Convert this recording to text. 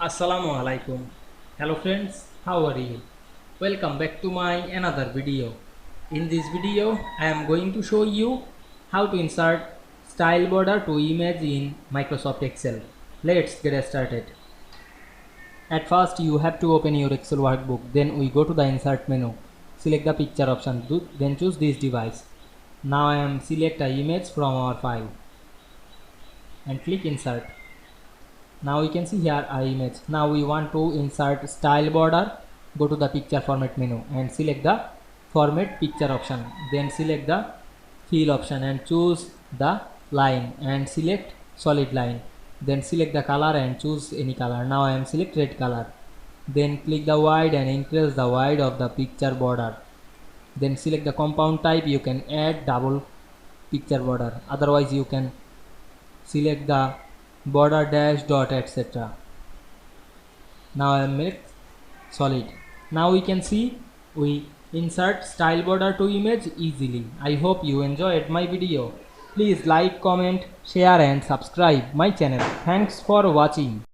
Assalamu Walaikum. Hello friends, how are you? Welcome back to my another video. In this video, I am going to show you how to insert style border to image in Microsoft Excel. Let's get started. At first, you have to open your Excel workbook. Then we go to the insert menu. Select the picture option. Then choose this device. Now I am select an image from our file and click insert. Now we can see here our image. Now we want to insert style border. Go to the picture format menu and select the format picture option. Then select the fill option and choose the line and select solid line. Then select the color and choose any color. Now I am select red color. Then click the wide and increase the wide of the picture border. Then select the compound type. You can add double picture border. Otherwise you can select the border dash dot etc. Now I make solid. Now we can see we insert style border to image easily. I hope you enjoyed my video. Please like, comment, share and subscribe my channel. Thanks for watching.